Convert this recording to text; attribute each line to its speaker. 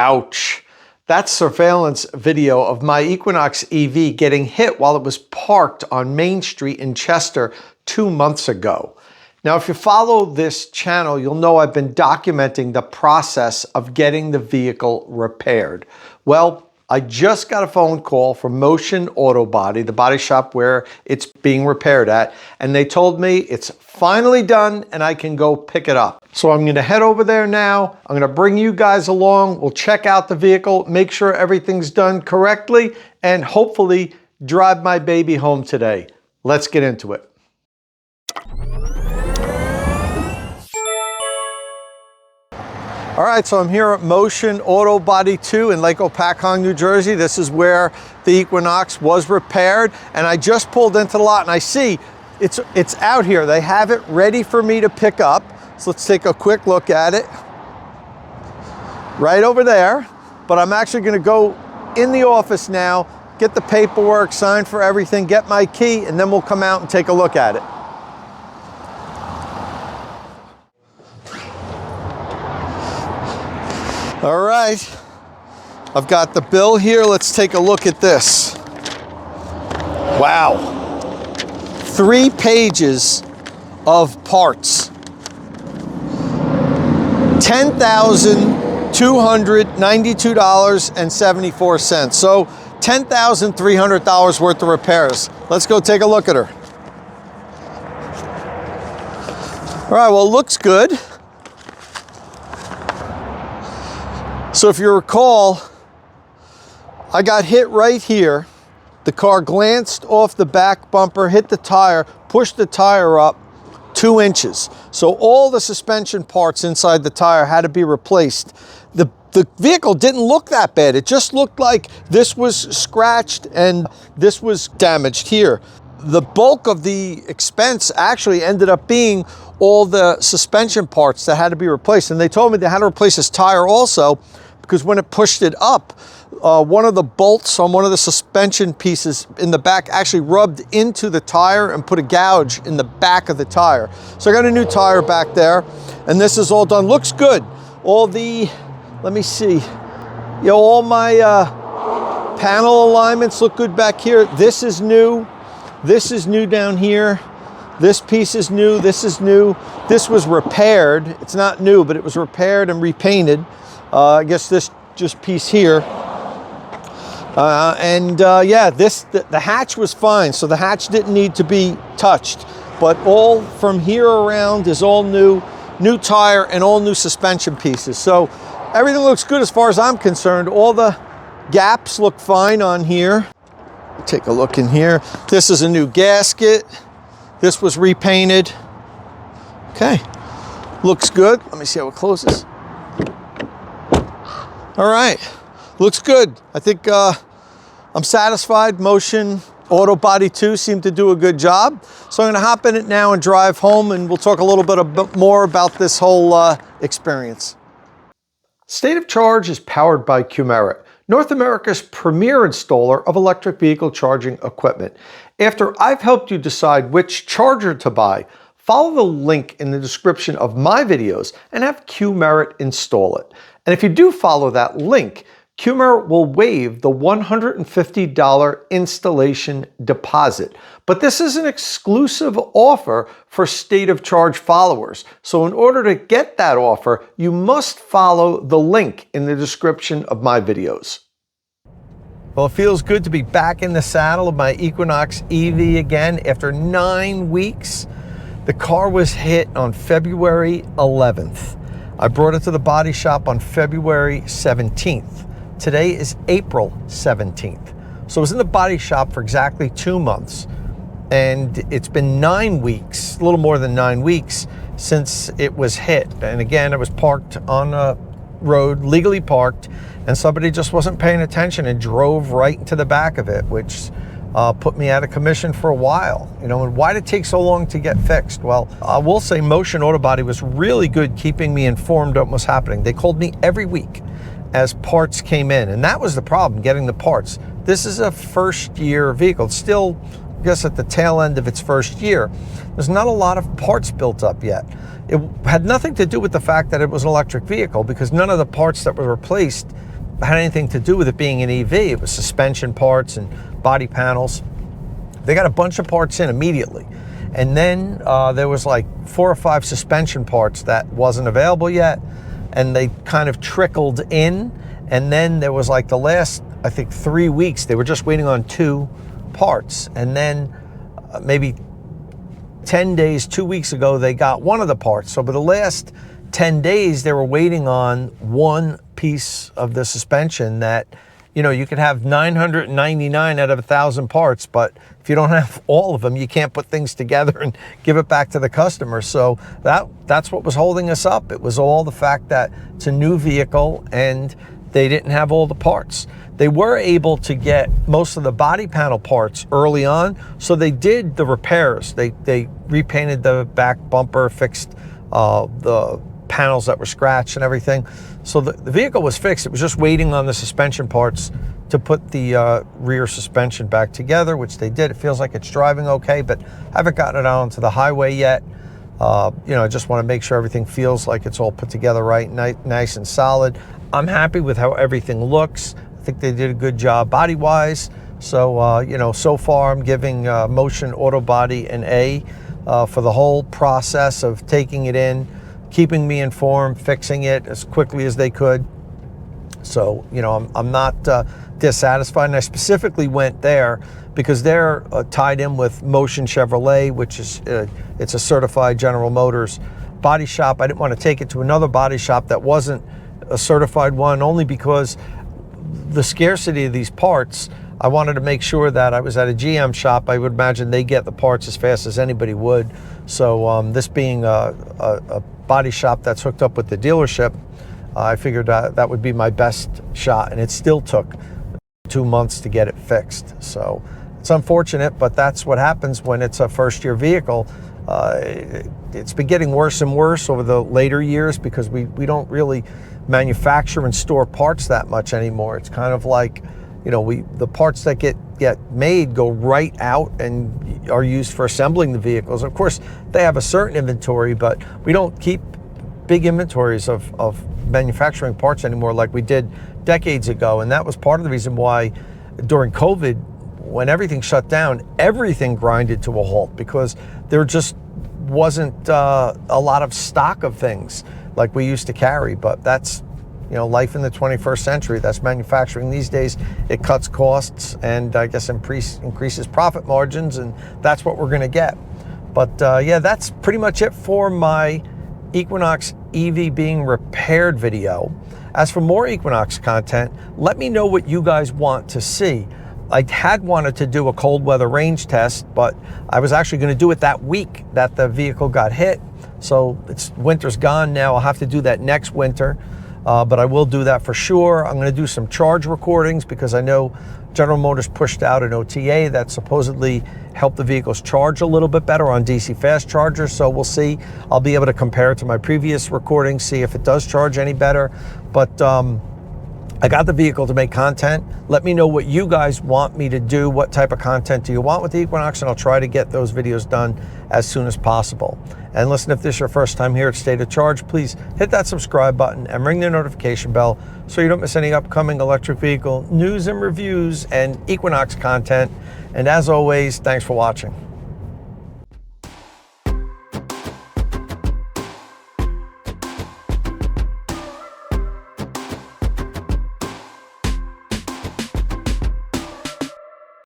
Speaker 1: Ouch. That's surveillance video of my Equinox EV getting hit while it was parked on Main Street in Chester 2 months ago. Now, if you follow this channel, you'll know I've been documenting the process of getting the vehicle repaired. Well, I just got a phone call from Motion Auto Body, the body shop where it's being repaired at, and they told me it's finally done and I can go pick it up. So I'm going to head over there now. I'm going to bring you guys along. We'll check out the vehicle, make sure everything's done correctly, and hopefully drive my baby home today. Let's get into it. All right, so I'm here at Motion Auto Body 2 in Lake Opakong, New Jersey. This is where the Equinox was repaired, and I just pulled into the lot and I see it's out here. They have it ready for me to pick up. So let's take a quick look at it. Right over there, but I'm actually gonna go in the office now, get the paperwork, sign for everything, get my key, and then we'll come out and take a look at it. All right, I've got the bill here. Let's take a look at this. Wow, 3 pages of parts. $10,292.74. So $10,300 worth of repairs. Let's go take a look at her. All right, well, it looks good. So if you recall, I got hit right here. The car glanced off the back bumper, hit the tire, pushed the tire up 2 inches. So all the suspension parts inside the tire had to be replaced. The vehicle didn't look that bad. It just looked like this was scratched and this was damaged here. The bulk of the expense actually ended up being all the suspension parts that had to be replaced. And they told me they had to replace this tire also, because when it pushed it up, one of the bolts on one of the suspension pieces in the back actually rubbed into the tire and put a gouge in the back of the tire. So I got a new tire back there, and this is all done. Looks good. All the, let me see, you know, all my panel alignments look good back here. This is new. This is new down here. This piece is new. This is new. This was repaired. It's not new, but it was repaired and repainted. I guess this just piece here. Yeah, the hatch was fine, so the hatch didn't need to be touched. But all from here around is all new tire and all new suspension pieces. So everything looks good as far as I'm concerned. All the gaps look fine on here. Take a look in here. This is a new gasket. This was repainted. Okay, looks good. Let me see how it closes. All right, looks good. I think I'm satisfied. Motion Auto Body 2 seemed to do a good job. So I'm gonna hop in it now and drive home, and we'll talk a little bit more about this whole experience. State of Charge is powered by Qmerit, North America's premier installer of electric vehicle charging equipment. After I've helped you decide which charger to buy, follow the link in the description of my videos and have Qmerit install it. And if you do follow that link, Qmerit will waive the $150 installation deposit. But this is an exclusive offer for State of Charge followers. So in order to get that offer, you must follow the link in the description of my videos. Well, it feels good to be back in the saddle of my Equinox EV again after 9 weeks. The car was hit on February 11th. I brought it to the body shop on February 17th. Today is April 17th. So I was in the body shop for exactly 2 months. And it's been 9 weeks, a little more than 9 weeks, since it was hit. And again, it was parked on a road, legally parked, and somebody just wasn't paying attention and drove right into the back of it, which put me out of commission for a while. You know, and why did it take so long to get fixed? Well, I will say Motion Auto Body was really good keeping me informed of what was happening. They called me every week as parts came in, and that was the problem, getting the parts. This is a first-year vehicle. It's still, I guess, at the tail end of its first year. There's not a lot of parts built up yet. It had nothing to do with the fact that it was an electric vehicle, because none of the parts that were replaced had anything to do with it being an EV. It was suspension parts and body panels. They got a bunch of parts in immediately. And then there was like 4 or 5 suspension parts that wasn't available yet. And they kind of trickled in. And then there was like the last, I think, 3 weeks, they were just waiting on 2 parts. And then maybe 10 days, 2 weeks ago, they got one of the parts. So for the last 10 days, they were waiting on one piece of the suspension that, you know, you could have 999 out of 1,000 parts, but if you don't have all of them, you can't put things together and give it back to the customer. So that's what was holding us up. It was all the fact that it's a new vehicle and they didn't have all the parts. They were able to get most of the body panel parts early on, so they did the repairs. They repainted the back bumper, fixed the panels that were scratched and everything. So the vehicle was fixed. It was just waiting on the suspension parts to put the rear suspension back together, which they did. It feels like it's driving okay, but I haven't gotten it out onto the highway yet. You know, I just want to make sure everything feels like it's all put together right, nice and solid. I'm happy with how everything looks. I think they did a good job body-wise. So, you know, so far I'm giving Motion Auto Body an A for the whole process of taking it in, keeping me informed, fixing it as quickly as they could. So, you know, I'm not dissatisfied. And I specifically went there because they're tied in with Motion Chevrolet, which is it's a certified General Motors body shop. I didn't want to take it to another body shop that wasn't a certified one, only because the scarcity of these parts. I wanted to make sure that I was at a GM shop. I would imagine they get the parts as fast as anybody would. So this being a body shop that's hooked up with the dealership, I figured that would be my best shot, and it still took 2 months to get it fixed. So it's unfortunate, but that's what happens when it's a first-year vehicle. It's been getting worse and worse over the later years because we don't really manufacture and store parts that much anymore. It's kind of like, you know, the parts that get made go right out and are used for assembling the vehicles. Of course, they have a certain inventory, but we don't keep big inventories of manufacturing parts anymore like we did decades ago. And that was part of the reason why during COVID, when everything shut down, everything grinded to a halt because there just wasn't a lot of stock of things like we used to carry. But that's, you know, life in the 21st century. That's manufacturing these days. It cuts costs and I guess increases profit margins, and that's what we're going to get. But yeah, that's pretty much it for my Equinox EV being repaired video. As for more Equinox content, let me know what you guys want to see. I had wanted to do a cold weather range test, but I was actually going to do it that week that the vehicle got hit. So winter's gone now. I'll have to do that next winter, but I will do that for sure. I'm going to do some charge recordings because I know General Motors pushed out an OTA that supposedly helped the vehicles charge a little bit better on DC fast chargers. So we'll see. I'll be able to compare it to my previous recordings, see if it does charge any better. But I got the vehicle to make content. Let me know what you guys want me to do. What type of content do you want with the Equinox? And I'll try to get those videos done as soon as possible. And listen, if this is your first time here at State of Charge, please hit that subscribe button and ring the notification bell so you don't miss any upcoming electric vehicle news and reviews and Equinox content. And as always, thanks for watching.